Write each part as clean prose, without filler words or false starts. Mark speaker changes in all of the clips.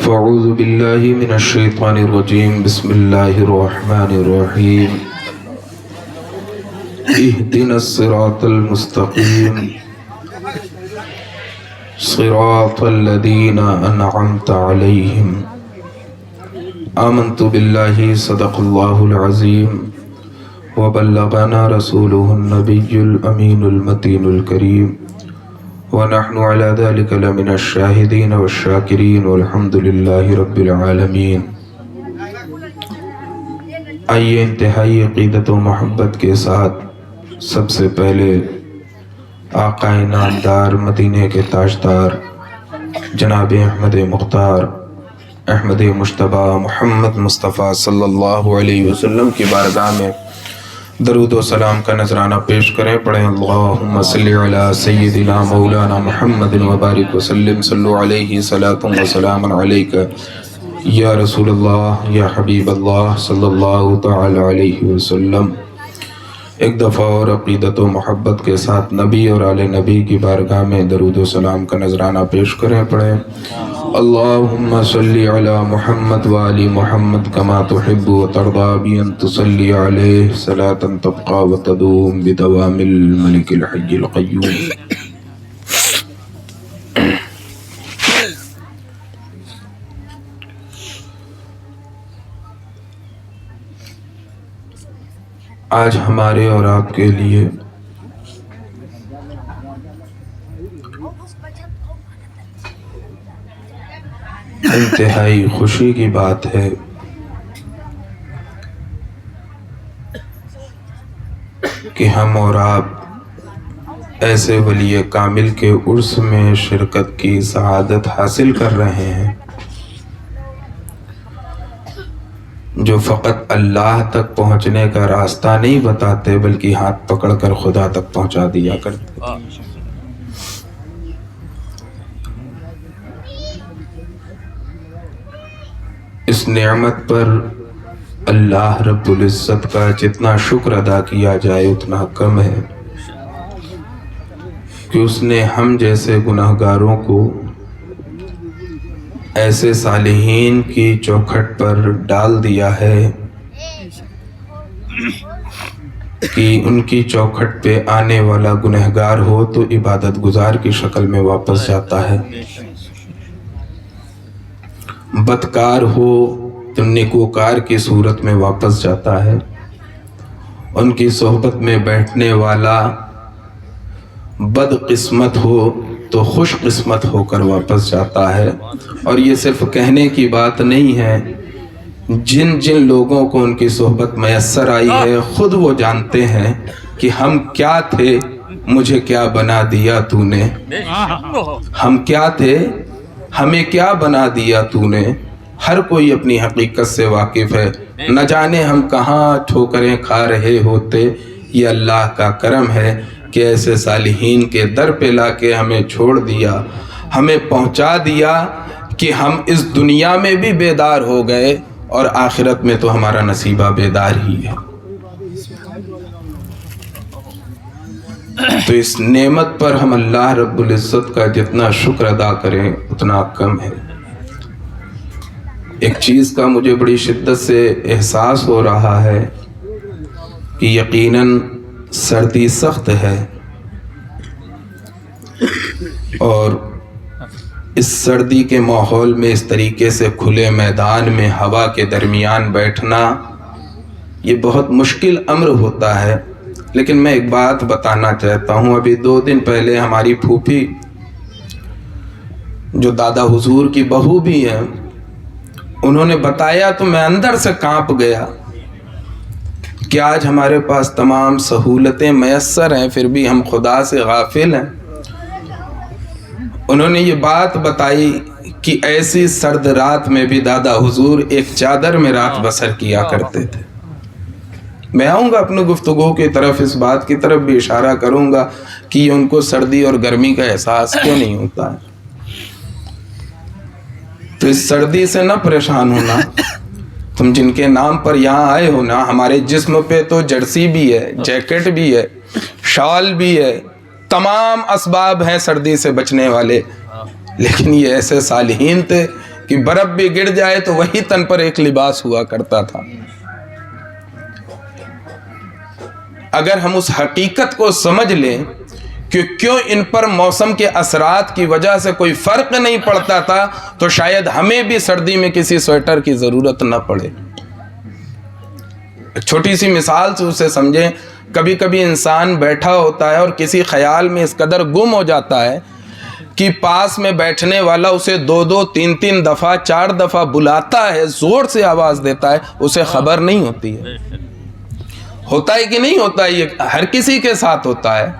Speaker 1: فاعوذ باللہ من الشیطان الرجیم بسم اللہ الرحمن الرحیم اہدنا الصراط المستقیم صراط الذین انعمت علیہم آمنت باللہ صدق اللہ العظیم وبلغنا رسوله النبی الامین المتین الکریم ونحن على ذلك لمن الشاہدین والشاکرین والحمد للہ رب العالمین۔ آئیے انتہائی عقیدت و محبت کے ساتھ سب سے پہلے آقا نامدار مدینے کے تاجدار جناب احمد مختار احمد مجتبیٰ محمد مصطفیٰ صلی اللہ علیہ وسلم کی بارگاہ میں درود و سلام کا نذرانہ پیش کریں۔ پڑھیں اللہم صلی علی سیدنا مولانا محمد وبارک وسلم صلو علیہ صلاۃ و سلام علیک یا رسول اللہ یا حبیب اللہ صلی اللہ تعالی علیہ وسلم۔ ایک دفعہ اور عقیدت و محبت کے ساتھ نبی اور آل نبی کی بارگاہ میں درود و سلام کا نذرانہ پیش کریں۔ پڑھیں اللہم صلی علی محمد وآل محمد کما تحب و ترضا بأن تصلی علیہ صلاة تبقى وتدوم بدوام الملک الحی القیوم۔ آج ہمارے اور آپ کے لیے انتہائی خوشی کی بات ہے کہ ہم اور آپ ایسے ولی کامل کے عرس میں شرکت کی سعادت حاصل کر رہے ہیں جو فقط اللہ تک پہنچنے کا راستہ نہیں بتاتے بلکہ ہاتھ پکڑ کر خدا تک پہنچا دیا کرتے۔ اس نعمت پر اللہ رب العزت کا جتنا شکر ادا کیا جائے اتنا کم ہے کہ اس نے ہم جیسے گناہگاروں کو ایسے صالحین کی چوکھٹ پر ڈال دیا ہے کہ ان کی چوکھٹ پہ آنے والا گنہگار ہو تو عبادت گزار کی شکل میں واپس جاتا ہے، بدکار ہو تو نیکوکار کی صورت میں واپس جاتا ہے، ان کی صحبت میں بیٹھنے والا بد قسمت ہو تو خوش قسمت ہو کر واپس جاتا ہے۔ اور یہ صرف کہنے کی بات نہیں ہے، جن جن لوگوں کو ان کی صحبت میسر آئی ہے خود وہ جانتے ہیں کہ ہم کیا تھے مجھے کیا بنا دیا تو نے، ہم کیا تھے ہمیں کیا بنا دیا تو نے۔ ہر کوئی اپنی حقیقت سے واقف ہے، نہ جانے ہم کہاں ٹھوکریں کھا رہے ہوتے۔ یہ اللہ کا کرم ہے کہ ایسے صالحین کے در پہ لا کے ہمیں چھوڑ دیا، ہمیں پہنچا دیا کہ ہم اس دنیا میں بھی بیدار ہو گئے اور آخرت میں تو ہمارا نصیبہ بیدار ہی ہے۔ تو اس نعمت پر ہم اللہ رب العزت کا جتنا شکر ادا کریں اتنا کم ہے۔ ایک چیز کا مجھے بڑی شدت سے احساس ہو رہا ہے کہ یقیناً سردی سخت ہے اور اس سردی کے ماحول میں اس طریقے سے کھلے میدان میں ہوا کے درمیان بیٹھنا یہ بہت مشکل امر ہوتا ہے۔ لیکن میں ایک بات بتانا چاہتا ہوں، ابھی 2 دن پہلے ہماری پھوپھی جو دادا حضور کی بہو بھی ہیں انہوں نے بتایا تو میں اندر سے کانپ گیا کہ آج ہمارے پاس تمام سہولتیں میسر ہیں پھر بھی ہم خدا سے غافل ہیں۔ انہوں نے یہ بات بتائی کہ ایسی سرد رات میں بھی دادا حضور ایک چادر میں رات بسر کیا کرتے تھے۔ میں آؤں گا اپنی گفتگو کی طرف، اس بات کی طرف بھی اشارہ کروں گا کہ یہ ان کو سردی اور گرمی کا احساس کیوں نہیں ہوتا ہے۔ تو اس سردی سے نہ پریشان ہونا، تم جن کے نام پر یہاں آئے ہو نا، ہمارے جسم پہ تو جرسی بھی ہے، جیکٹ بھی ہے، شال بھی ہے، تمام اسباب ہیں سردی سے بچنے والے، لیکن یہ ایسے صالحین تھے
Speaker 2: کہ برف بھی گر جائے تو وہی تن پر ایک لباس ہوا کرتا تھا۔ اگر ہم اس حقیقت کو سمجھ لیں کہ کیوں ان پر موسم کے اثرات کی وجہ سے کوئی فرق نہیں پڑتا تھا، تو شاید ہمیں بھی سردی میں کسی سویٹر کی ضرورت نہ پڑے۔ ایک چھوٹی سی مثال سے اسے سمجھیں، کبھی کبھی انسان بیٹھا ہوتا ہے اور کسی خیال میں اس قدر گم ہو جاتا ہے کہ پاس میں بیٹھنے والا اسے 2 3 دفعہ 4 دفعہ بلاتا ہے، زور سے آواز دیتا ہے، اسے خبر نہیں ہوتی ہے۔ ہوتا ہے کہ نہیں ہوتا ہے؟ یہ ہر کسی کے ساتھ ہوتا ہے۔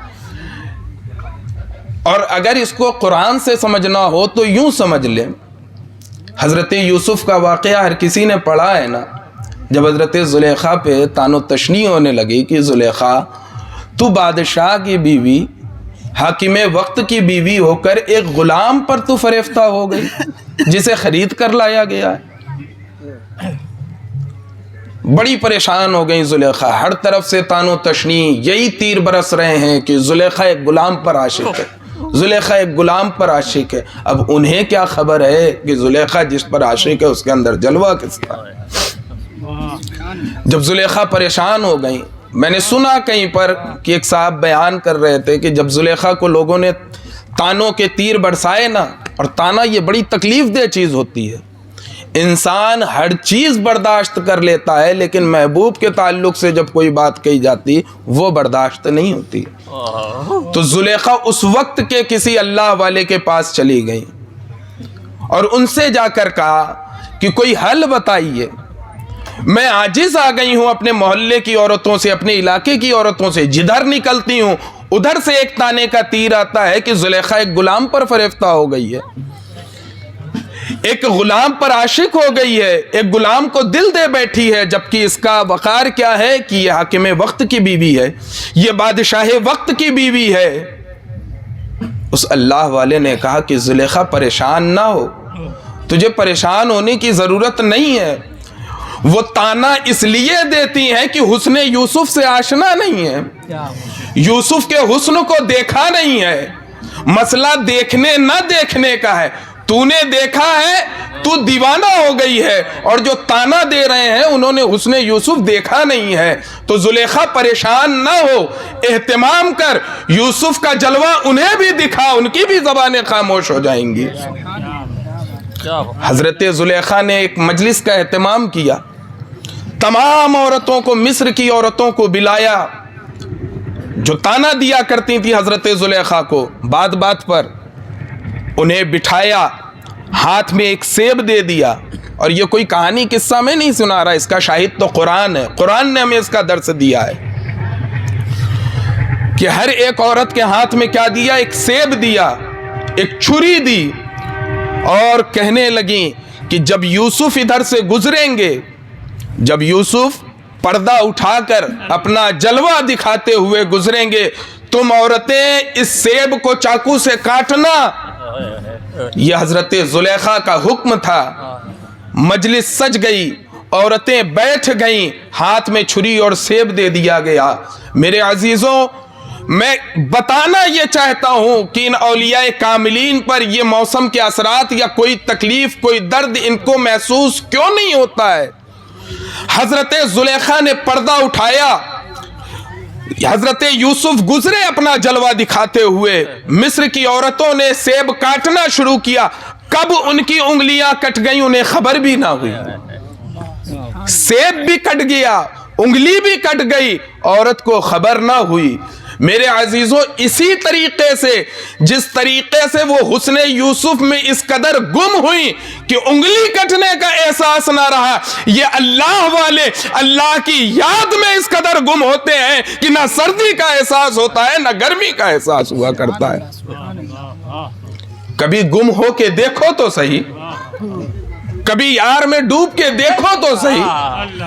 Speaker 2: اور اگر اس کو قرآن سے سمجھنا ہو تو یوں سمجھ لیں، حضرت یوسف کا واقعہ ہر کسی نے پڑھا ہے نا، جب حضرت زلیخا پہ تان و تشنیع ہونے لگی کہ زلیخا تو بادشاہ کی بیوی، حاکم وقت کی بیوی ہو کر ایک غلام پر تو فریفتہ ہو گئی جسے خرید کر لایا گیا ہے۔ بڑی پریشان ہو گئی زلیخا، ہر طرف سے تان و تشنیع، یہی تیر برس رہے ہیں کہ زلیخا ایک غلام پر عاشق ہے، زلیخا ایک غلام پر عاشق ہے۔ اب انہیں کیا خبر ہے کہ زلیخا جس پر عاشق ہے اس کے اندر جلوہ کس کا ہے؟ جب زلیخا پریشان ہو گئیں، میں نے سنا کہیں پر کہ ایک صاحب بیان کر رہے تھے کہ جب زلیخا کو لوگوں نے تانوں کے تیر برسائے نا، اور تانا یہ بڑی تکلیف دہ چیز ہوتی ہے، انسان ہر چیز برداشت کر لیتا ہے لیکن محبوب کے تعلق سے جب کوئی بات کہی جاتی وہ برداشت نہیں ہوتی۔ تو زلیخا اس وقت کے کسی اللہ والے کے پاس چلی گئی اور ان سے جا کر کہا کہ کوئی حل بتائیے، میں عاجز آ گئی ہوں اپنے محلے کی عورتوں سے، اپنے علاقے کی عورتوں سے، جدھر نکلتی ہوں ادھر سے ایک تانے کا تیر آتا ہے کہ زلیخا ایک غلام پر فریفتہ ہو گئی ہے، ایک غلام پر عاشق ہو گئی ہے، ایک غلام کو دل دے بیٹھی ہے، جبکہ اس کا وقار کیا ہے کہ یہ حاکم وقت کی بیوی ہے، یہ بادشاہ وقت کی بیوی ہے۔ اس اللہ والے نے کہا کہ زلیخا پریشان نہ ہو، تجھے پریشان ہونے کی ضرورت نہیں ہے، وہ تانا اس لیے دیتی ہیں کہ حسن یوسف سے آشنا نہیں ہے، یوسف کے حسن کو دیکھا نہیں ہے، مسئلہ دیکھنے نہ دیکھنے کا ہے، تو نے دیکھا ہے تو دیوانہ ہو گئی ہے، اور جو تانا دے رہے ہیں انہوں نے حسن یوسف دیکھا نہیں ہے۔ تو زلیخا پریشان نہ ہو، اہتمام کر، یوسف کا جلوہ انہیں بھی دکھا، ان کی بھی زبانیں خاموش ہو جائیں گی۔ حضرت زلیخا نے ایک مجلس کا اہتمام کیا، تمام عورتوں کو، مصر کی عورتوں کو بلایا جو تانا دیا کرتی تھی حضرت زلیخا کو، بات بات پر انہیں بٹھایا، ہاتھ میں ایک سیب دے دیا، اور یہ کوئی کہانی قصہ میں نہیں سنا رہا، اس کا شاہد تو قرآن ہے، قرآن نے ہمیں اس کا درس دیا ہے کہ ہر ایک عورت کے ہاتھ میں کیا دیا؟ ایک سیب دیا، ایک چھری دی، اور کہنے لگیں کہ جب یوسف ادھر سے گزریں گے، جب یوسف پردہ اٹھا کر اپنا جلوہ دکھاتے ہوئے گزریں گے، تم عورتیں اس سیب کو چاقو سے کاٹنا۔ یہ حضرت زلیخا کا حکم تھا۔ مجلس سج گئی، عورتیں بیٹھ گئیں، ہاتھ میں چھری اور سیب دے دیا گیا۔ میرے عزیزوں، میں بتانا یہ چاہتا ہوں کہ ان اولیاء کاملین پر یہ موسم کے اثرات یا کوئی تکلیف، کوئی درد ان کو محسوس کیوں نہیں ہوتا ہے؟ حضرت زلیخا نے پردہ اٹھایا، حضرت یوسف گزرے اپنا جلوہ دکھاتے ہوئے، مصر کی عورتوں نے سیب کاٹنا شروع کیا، کب ان کی انگلیاں کٹ گئیں انہیں خبر بھی نہ ہوئی، سیب بھی کٹ گیا، انگلی بھی کٹ گئی، عورت کو خبر نہ ہوئی۔ میرے عزیزوں، اسی طریقے سے جس طریقے سے وہ حسن یوسف میں اس قدر گم ہوئی کہ انگلی کٹنے کا احساس نہ رہا، یہ اللہ والے اللہ کی یاد میں اس قدر گم ہوتے ہیں کہ نہ سردی کا احساس ہوتا ہے نہ گرمی کا احساس ہوا کرتا ہے۔ کبھی گم ہو کے دیکھو تو صحیح، کبھی یار میں ڈوب کے دیکھو تو صحیح۔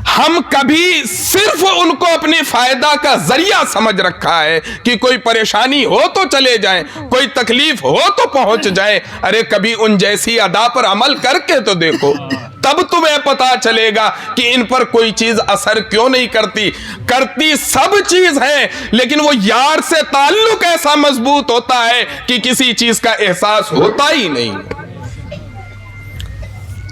Speaker 2: ہم کبھی صرف ان کو اپنی فائدہ کا ذریعہ سمجھ رکھا ہے کہ کوئی پریشانی ہو تو چلے جائیں، کوئی تکلیف ہو تو پہنچ جائیں۔ ارے کبھی ان جیسی ادا پر عمل کر کے تو دیکھو، تب تمہیں پتا چلے گا کہ ان پر کوئی چیز اثر کیوں نہیں کرتی۔ کرتی سب چیز ہے، لیکن وہ یار سے تعلق ایسا مضبوط ہوتا ہے کہ کسی چیز کا احساس ہوتا ہی نہیں۔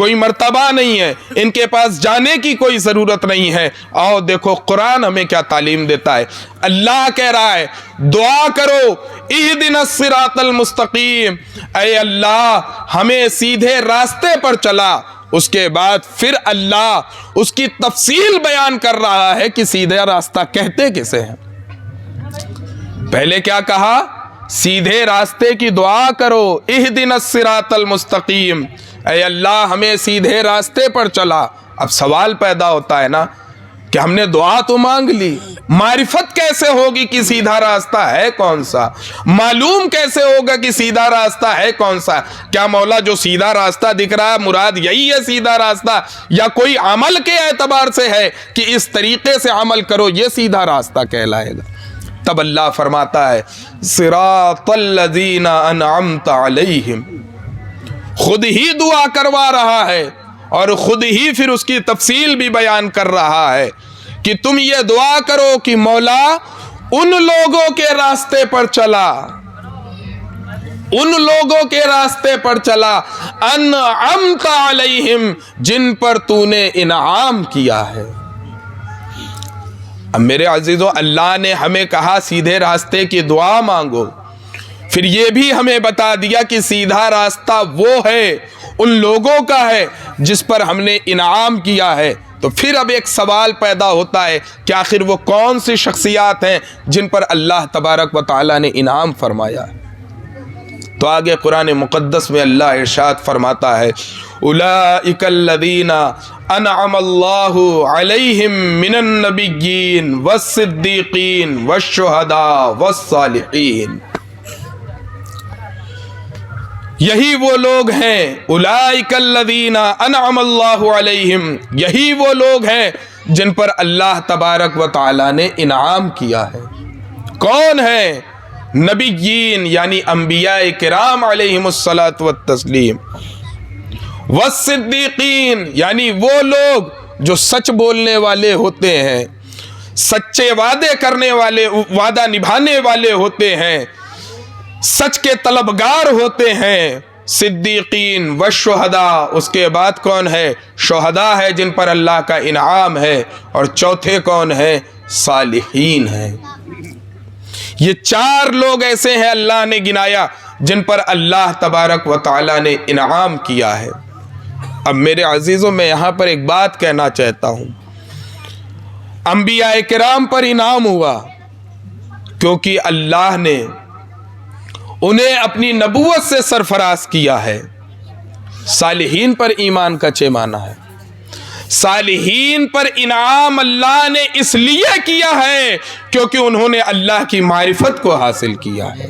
Speaker 2: کوئی مرتبہ نہیں ہے، ان کے پاس جانے کی کوئی ضرورت نہیں ہے۔ آؤ دیکھو قرآن ہمیں کیا تعلیم دیتا ہے۔ اللہ کہہ رہا ہے دعا کرو اہدنا الصراط المستقیم، اے اللہ ہمیں سیدھے راستے پر چلا۔ اس کے بعد پھر اللہ اس کی تفصیل بیان کر رہا ہے کہ سیدھا راستہ کہتے کسے ہیں۔ پہلے کیا کہا؟ سیدھے راستے کی دعا کرو، اہدنا الصراط المستقیم، اے اللہ ہمیں سیدھے راستے پر چلا۔ اب سوال پیدا ہوتا ہے نا کہ ہم نے دعا تو مانگ لی، معرفت کیسے ہوگی کہ سیدھا راستہ ہے کون سا؟ معلوم کیسے ہوگا کہ سیدھا راستہ ہے کون سا؟ کیا مولا جو سیدھا راستہ دکھ رہا ہے مراد یہی ہے سیدھا راستہ، یا کوئی عمل کے اعتبار سے ہے کہ اس طریقے سے عمل کرو یہ سیدھا راستہ کہلائے گا؟ تب اللہ فرماتا ہے صراط الذین انعمت علیہم، خود ہی دعا کروا رہا ہے اور خود ہی پھر اس کی تفصیل بھی بیان کر رہا ہے کہ تم یہ دعا کرو کہ مولا ان لوگوں کے راستے پر چلا، ان لوگوں کے راستے پر چلا انعمت علیہم، جن پر تو نے انعام کیا ہے۔ اب میرے عزیزو اللہ نے ہمیں کہا سیدھے راستے کی دعا مانگو، پھر یہ بھی ہمیں بتا دیا کہ سیدھا راستہ وہ ہے، ان لوگوں کا ہے جس پر ہم نے انعام کیا ہے۔ تو پھر اب ایک سوال پیدا ہوتا ہے کہ آخر وہ کون سی شخصیات ہیں جن پر اللہ تبارک و تعالیٰ نے انعام فرمایا ہے؟ تو آگے قرآن مقدس میں اللہ ارشاد فرماتا ہے اولئک الذین انعم اللہ علیہم من النبیین والصدیقین والشہداء والصالحین، یہی وہ لوگ ہیں اولئک الذین انعم اللہ علیہم، یہی وہ لوگ ہیں جن پر اللہ تبارک و تعالی نے انعام کیا ہے۔ کون ہیں؟ نبیین یعنی انبیاء کرام علیہم الصلاۃ والتسلیم، والصدیقین یعنی وہ لوگ جو سچ بولنے والے ہوتے ہیں، سچے وعدے کرنے والے، وعدہ نبھانے والے ہوتے ہیں، سچ کے طلبگار ہوتے ہیں۔ صدیقین والشہداء، اس کے بعد کون ہے؟ شہداء ہے جن پر اللہ کا انعام ہے، اور چوتھے کون ہے؟ صالحین ہیں۔ یہ چار لوگ ایسے ہیں اللہ نے گنایا جن پر اللہ تبارک و تعالی نے انعام کیا ہے۔ اب میرے عزیزوں میں یہاں پر ایک بات کہنا چاہتا ہوں، انبیاء کرام پر انعام ہوا کیونکہ اللہ نے انہیں اپنی نبوت سے سرفراز کیا ہے۔ صالحین پر ایمان کا چہ معنی ہے؟ صالحین پر انعام اللہ نے اس لیے کیا ہے کیونکہ انہوں نے اللہ کی معرفت کو حاصل کیا ہے۔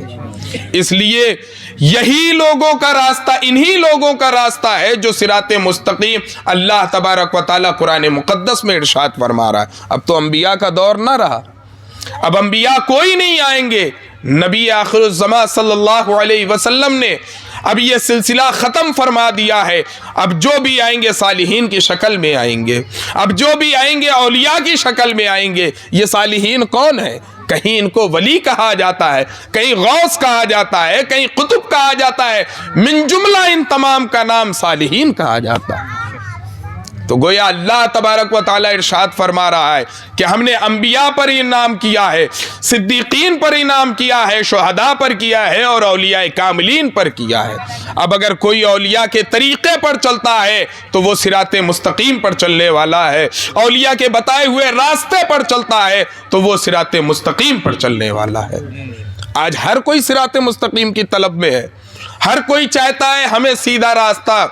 Speaker 2: اس لیے یہی لوگوں کا راستہ، انہی لوگوں کا راستہ ہے جو صراط مستقیم اللہ تبارک و تعالیٰ قرآن مقدس میں ارشاد فرما رہا ہے۔ اب تو انبیاء کا دور نہ رہا، اب انبیاء کوئی نہیں آئیں گے۔ نبی آخر الزمان صلی اللہ علیہ وسلم نے اب یہ سلسلہ ختم فرما دیا ہے۔ اب جو بھی آئیں گے صالحین کی شکل میں آئیں گے، اب جو بھی آئیں گے اولیاء کی شکل میں آئیں گے۔ یہ صالحین کون ہیں؟ کہیں ان کو ولی کہا جاتا ہے، کہیں غوث کہا جاتا ہے، کہیں قطب کہا جاتا ہے، من جملہ ان تمام کا نام صالحین کہا جاتا ہے۔ تو گویا اللہ تبارک و تعالیٰ ارشاد فرما رہا ہے کہ ہم نے انبیاء پر انعام کیا ہے، صدیقین پر انعام کیا ہے، شہداء پر کیا ہے، اور اولیاء کاملین پر کیا ہے۔ اب اگر کوئی اولیاء کے طریقے پر چلتا ہے تو وہ صراط مستقیم پر چلنے والا ہے، اولیاء کے بتائے ہوئے راستے پر چلتا ہے تو وہ صراط مستقیم پر چلنے والا ہے۔ آج ہر کوئی صراط مستقیم کی طلب میں ہے، ہر کوئی چاہتا ہے ہمیں سیدھا راستہ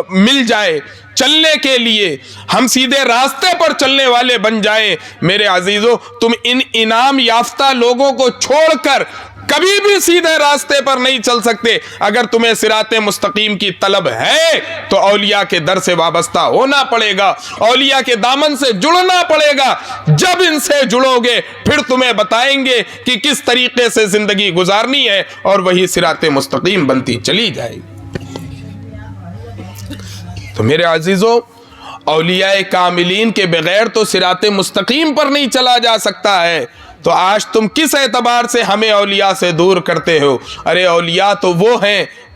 Speaker 2: مل جائے چلنے کے لیے، ہم سیدھے راستے پر چلنے والے بن جائیں۔ میرے عزیزو، تم ان انعام یافتہ لوگوں کو چھوڑ کر کبھی بھی سیدھے راستے پر نہیں چل سکتے۔ اگر تمہیں صراط مستقیم کی طلب ہے تو اولیاء کے در سے وابستہ ہونا پڑے گا، اولیاء کے دامن سے جڑنا پڑے گا۔ جب ان سے جڑو گے پھر تمہیں بتائیں گے کہ کس طریقے سے زندگی گزارنی ہے، اور وہی صراط مستقیم بنتی چلی جائے گی۔ تو میرے عزیزو، اولیاء کاملین کے بغیر تو صراط مستقیم پر نہیں چلا جا سکتا ہے۔ تو آج تم کس اعتبار سے ہمیں اولیاء سے دور کرتے ہو؟ ارے اولیاء تو وہ ہیں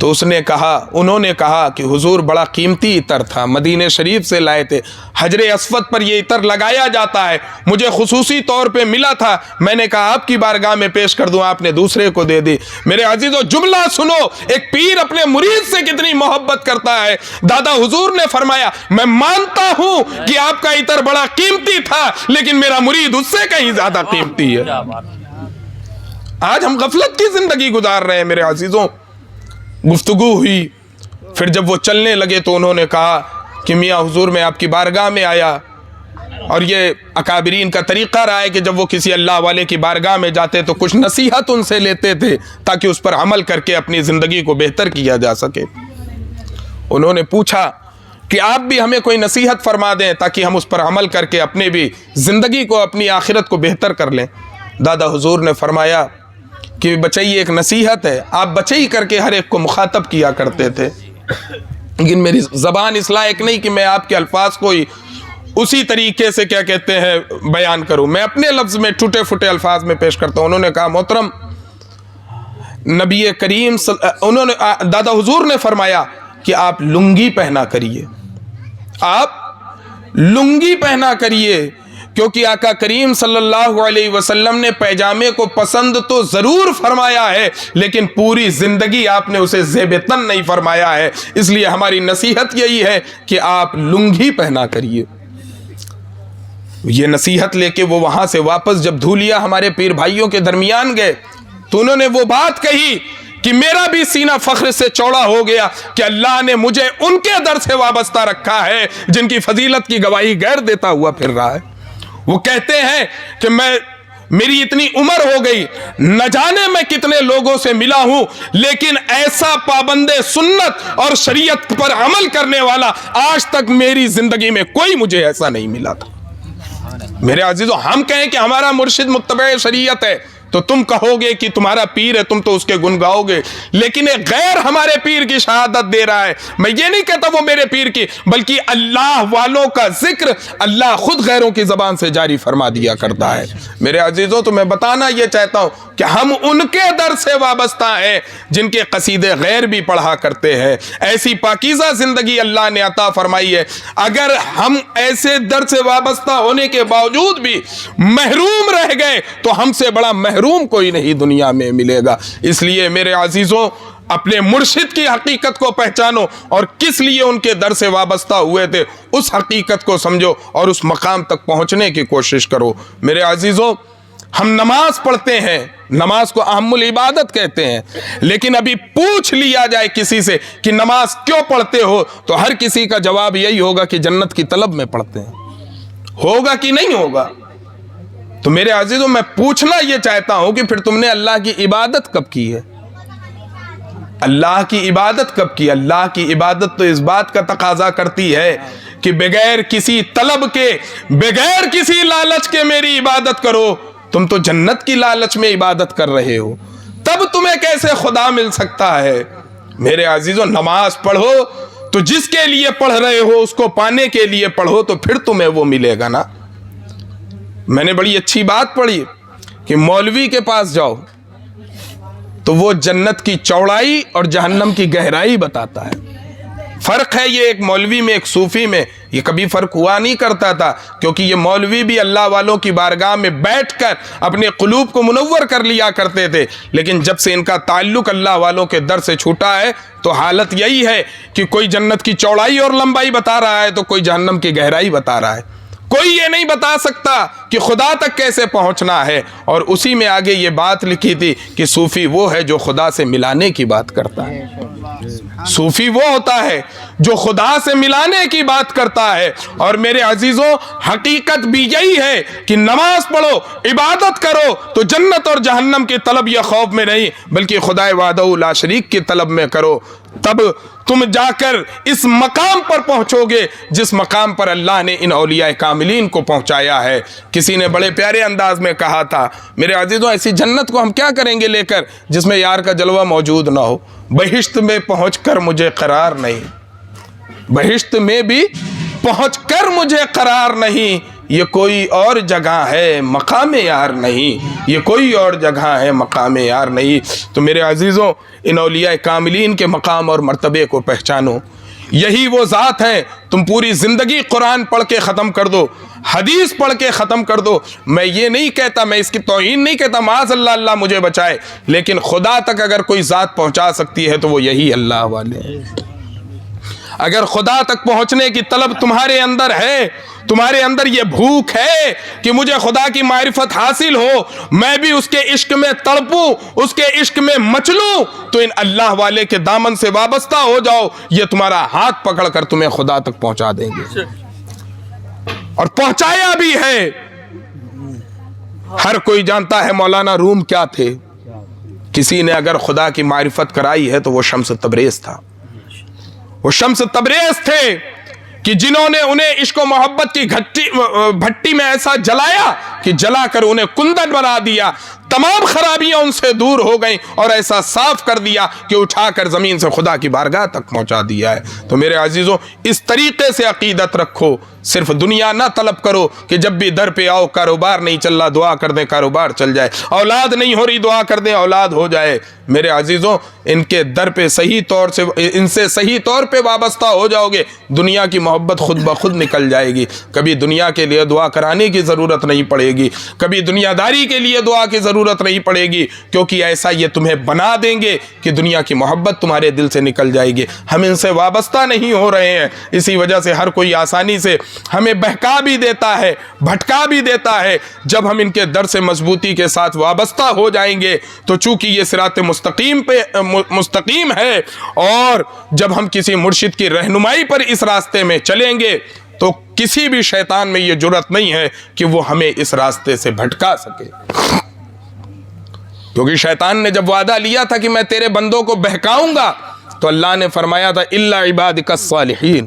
Speaker 2: تو انہوں نے کہا کہ حضور بڑا قیمتی عطر تھا, مدینہ شریف سے لائے تھے, حجر اسود پر یہ عطر لگایا جاتا ہے, مجھے خصوصی طور پہ ملا تھا, میں نے کہا آپ کی بارگاہ میں پیش کر دوں, آپ نے دوسرے کو دے دی. میرے عزیزو جملہ سنو, ایک پیر اپنے مرید سے کتنی محبت کرتا ہے. دادا حضور نے فرمایا میں مانتا ہوں کہ آپ کا عطر بڑا قیمتی تھا, لیکن میرا مرید اس سے کہیں زیادہ قیمتی ہے. آج ہم غفلت کی زندگی گزار رہے ہیں میرے عزیزوں. گفتگو ہوئی, پھر جب وہ چلنے لگے تو انہوں نے کہا کہ میاں حضور میں آپ کی بارگاہ میں آیا, اور یہ اکابرین کا طریقہ رہا ہے کہ جب وہ کسی اللہ والے کی بارگاہ میں جاتے تو کچھ نصیحت ان سے لیتے تھے تاکہ اس پر عمل کر کے اپنی زندگی کو بہتر کیا جا سکے. انہوں نے پوچھا کہ آپ بھی ہمیں کوئی نصیحت فرما دیں تاکہ ہم اس پر عمل کر کے اپنے بھی زندگی کو, اپنی آخرت کو بہتر کر لیں. دادا حضور نے فرمایا کہ بچائی ایک نصیحت ہے, آپ بچائی کر کے ہر ایک کو مخاطب کیا کرتے تھے, لیکن میری زبان اس لائق نہیں کہ میں آپ کے الفاظ کو ہی اسی طریقے سے کیا کہتے ہیں بیان کروں, میں اپنے لفظ میں ٹوٹے پھوٹے الفاظ میں پیش کرتا ہوں. انہوں نے کہا محترم نبی کریم دادا حضور نے فرمایا کہ آپ لنگی پہنا کریے, آپ لنگی پہنا کریے, کیونکہ آقا کریم صلی اللہ علیہ وسلم نے پیجامے کو پسند تو ضرور فرمایا ہے, لیکن پوری زندگی آپ نے اسے زیب تن نہیں فرمایا ہے. اس لیے ہماری نصیحت یہی ہے کہ آپ لنگی پہنا کریے. یہ نصیحت لے کے وہ وہاں سے واپس جب دھولیا ہمارے پیر بھائیوں کے درمیان گئے تو انہوں نے وہ بات کہی کہ میرا بھی سینہ فخر سے چوڑا ہو گیا کہ اللہ نے مجھے ان کے در سے وابستہ رکھا ہے جن کی فضیلت کی گواہی غیر دیتا ہوا پھر رہا ہے. وہ کہتے ہیں کہ میری اتنی عمر ہو گئی, نہ جانے میں کتنے لوگوں سے ملا ہوں, لیکن ایسا پابند سنت اور شریعت پر عمل کرنے والا آج تک میری زندگی میں کوئی مجھے ایسا نہیں ملا تھا. میرے عزیزو, ہم کہیں کہ ہمارا مرشد متبع شریعت ہے تو تم کہو گے کہ تمہارا پیر ہے, تم تو اس کے گن گاؤ گے, لیکن ایک غیر ہمارے پیر کی شہادت دے رہا ہے. میں یہ نہیں کہتا وہ میرے پیر کی, بلکہ اللہ والوں کا ذکر اللہ خود غیروں کی زبان سے جاری فرما دیا کرتا ہے. میرے عزیزوں, تو میں بتانا یہ چاہتا ہوں کہ ہم ان کے در سے وابستہ ہیں جن کے قصیدے غیر بھی پڑھا کرتے ہیں. ایسی پاکیزہ زندگی اللہ نے عطا فرمائی ہے. اگر ہم ایسے در سے وابستہ ہونے کے باوجود بھی محروم رہ گئے تو ہم سے بڑا محروم کوئی نہیں دنیا میں ملے گا. اس لیے میرے عزیزوں, اپنے مرشد کی حقیقت کو پہچانو اور کس لیے ان کے در سے وابستہ ہوئے تھے, اس حقیقت کو سمجھو اور اس مقام تک پہنچنے کی کوشش کرو. میرے عزیزوں, ہم نماز پڑھتے ہیں, نماز کو اہم العبادت کہتے ہیں, لیکن ابھی پوچھ لیا جائے کسی سے کہ نماز کیوں پڑھتے ہو تو ہر کسی کا جواب یہی ہوگا کہ جنت کی طلب میں پڑھتے ہیں. ہوگا کہ نہیں ہوگا؟ تو میرے عزیزوں, میں پوچھنا یہ چاہتا ہوں کہ پھر تم نے اللہ کی عبادت کب کی ہے؟ اللہ کی عبادت کب کی؟ اللہ کی عبادت تو اس بات کا تقاضا کرتی ہے کہ بغیر کسی طلب کے, بغیر کسی لالچ کے میری عبادت کرو. تم تو جنت کی لالچ میں عبادت کر رہے ہو, تب تمہیں کیسے خدا مل سکتا ہے؟ میرے عزیزوں, نماز پڑھو تو جس کے لیے پڑھ رہے ہو اس کو پانے کے لیے پڑھو, تو پھر تمہیں وہ ملے گا نا. میں نے بڑی اچھی بات پڑھی کہ مولوی کے پاس جاؤ تو وہ جنت کی چوڑائی اور جہنم کی گہرائی بتاتا ہے. فرق ہے یہ ایک مولوی میں ایک صوفی میں. یہ کبھی فرق ہوا نہیں کرتا تھا, کیونکہ یہ مولوی بھی اللہ والوں کی بارگاہ میں بیٹھ کر اپنے قلوب کو منور کر لیا کرتے تھے, لیکن جب سے ان کا تعلق اللہ والوں کے در سے چھوٹا ہے تو حالت یہی ہے کہ کوئی جنت کی چوڑائی اور لمبائی بتا رہا ہے تو کوئی جہنم کی گہرائی بتا رہا ہے. کوئی یہ نہیں بتا سکتا کہ خدا تک کیسے پہنچنا ہے. اور اسی میں آگے یہ بات لکھی تھی کہ صوفی وہ ہے جو خدا سے ملانے کی بات کرتا ہے. صوفی وہ ہوتا ہے جو خدا سے ملانے کی بات کرتا ہے. اور میرے عزیزوں, حقیقت بھی یہی ہے کہ نماز پڑھو, عبادت کرو تو جنت اور جہنم کی طلب یا خوف میں نہیں, بلکہ خدا وحدہ لا شریک کی طلب میں کرو. تب تم جا کر اس مقام پر پہنچو گے جس مقام پر اللہ نے ان اولیاء کاملین کو پہنچایا ہے. کسی نے بڑے پیارے انداز میں کہا تھا, میرے عزیزوں, ایسی جنت کو ہم کیا کریں گے لے کر جس میں یار کا جلوہ موجود نہ ہو. بہشت میں پہنچ کر مجھے قرار نہیں, بہشت میں بھی پہنچ کر مجھے قرار نہیں, یہ کوئی اور جگہ ہے مقام یار نہیں، یہ کوئی اور جگہ ہے مقام یار نہیں۔ تو میرے عزیزوں، ان اولیاء کاملین کے مقام اور مرتبے کو پہچانو۔ یہی وہ ذات ہیں، تم پوری زندگی قرآن پڑھ کے ختم کر دو، حدیث پڑھ کے ختم کر دو۔ میں یہ نہیں کہتا، میں اس کی توہین نہیں کہتا، معاذ اللہ، اللہ مجھے بچائے، لیکن خدا تک اگر کوئی ذات پہنچا سکتی ہے تو وہ یہی اللہ والے ہیں۔ اگر خدا تک پہنچنے کی طلب تمہارے اندر ہے، تمہارے اندر یہ بھوک ہے کہ مجھے خدا کی معرفت حاصل ہو، میں بھی اس کے عشق میں تڑپوں، اس کے عشق میں مچلوں، تو ان اللہ والے کے دامن سے وابستہ ہو جاؤ، یہ تمہارا ہاتھ پکڑ کر تمہیں خدا تک پہنچا دیں گے، اور پہنچایا بھی ہے۔ ہر کوئی جانتا ہے مولانا روم کیا تھے، کسی نے اگر خدا کی معرفت کرائی ہے تو وہ شمس تبریز تھا۔ وہ شمس تبریز تھے کہ جنہوں نے انہیں عشق و محبت کی بھٹی میں ایسا جلایا کہ جلا کر انہیں کندن بنا دیا، تمام خرابیاں ان سے دور ہو گئیں، اور ایسا صاف کر دیا کہ اٹھا کر زمین سے خدا کی بارگاہ تک پہنچا دیا ہے۔ تو میرے عزیزوں، اس طریقے سے عقیدت رکھو، صرف دنیا نہ طلب کرو کہ جب بھی در پہ آؤ کاروبار نہیں چل رہا دعا کر دیں کاروبار چل جائے، اولاد نہیں ہو رہی دعا کر دیں اولاد ہو جائے۔ میرے عزیزوں، ان کے در پہ صحیح طور سے، ان سے صحیح طور پہ وابستہ ہو جاؤ گے، دنیا کی محبت خود بخود نکل جائے گی۔ کبھی دنیا کے لیے دعا کرانے کی ضرورت نہیں پڑے گی، کبھی دنیا داری کے لیے دعا کی ضرورت نہیں پڑے گی، کیونکہ ایسا یہ تمہیں بنا دیں گے کہ دنیا کی محبت تمہارے دل سے نکل جائے گی۔ ہم ان سے وابستہ نہیں ہو رہے ہیں، اسی وجہ سے ہر کوئی آسانی سے ہمیں بہکا بھی دیتا ہے، بھٹکا بھی دیتا ہے۔ جب ہم ان کے در سے مضبوطی کے ساتھ وابستہ ہو جائیں گے تو چونکہ یہ صراط مستقیم ہے، اور جب ہم کسی مرشد کی رہنمائی پر اس راستے میں چلیں گے تو کسی بھی شیطان میں یہ جرأت نہیں ہے کہ وہ ہمیں اس راستے سے بھٹکا سکے، کیونکہ شیطان نے جب وعدہ لیا تھا کہ میں تیرے بندوں کو بہکاؤں گا تو اللہ نے فرمایا تھا الا عبادک الصالحین،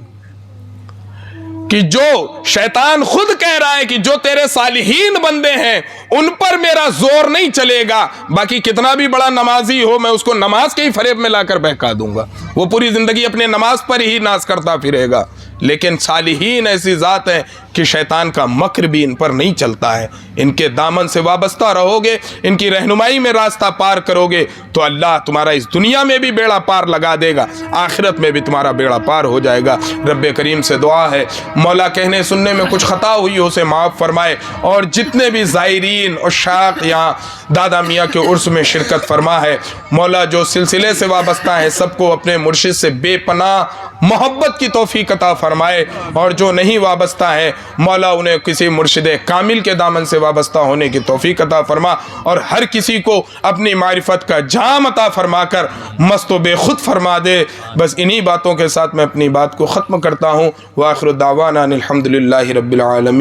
Speaker 2: کہ جو شیطان خود کہہ رہا ہے کہ جو تیرے صالحین بندے ہیں ان پر میرا زور نہیں چلے گا، باقی کتنا بھی بڑا نمازی ہو میں اس کو نماز کے ہی فریب میں لا کر بہکا دوں گا، وہ پوری زندگی اپنے نماز پر ہی ناز کرتا پھرے گا۔ لیکن صالحین ایسی ذات ہے کہ شیطان کا مکر بھی ان پر نہیں چلتا ہے۔ ان کے دامن سے وابستہ رہو گے، ان کی رہنمائی میں راستہ پار کرو گے تو اللہ تمہارا اس دنیا میں بھی بیڑا پار لگا دے گا، آخرت میں بھی تمہارا بیڑا پار ہو جائے گا۔ رب کریم سے دعا ہے مولا کہنے سننے میں کچھ خطا ہوئی ہو اسے معاف فرمائے، اور جتنے بھی زائرین اور شاق یہاں دادا میاں کے عرس میں شرکت فرما ہے، مولا جو سلسلے سے وابستہ ہیں سب کو اپنے مرشد سے بے پناہ محبت کی توفیق عطا فرمائے، اور جو نہیں وابستہ ہیں مولا انہیں کسی مرشد کامل کے دامن سے وابستہ ہونے کی توفیق عطا فرما، اور ہر کسی کو اپنی معرفت کا جام عطا فرما کر مست و بے خود فرما دے۔ بس انہی باتوں کے ساتھ میں اپنی بات کو ختم کرتا ہوں۔ وآخر دعوانا الحمدللہ رب العالمین۔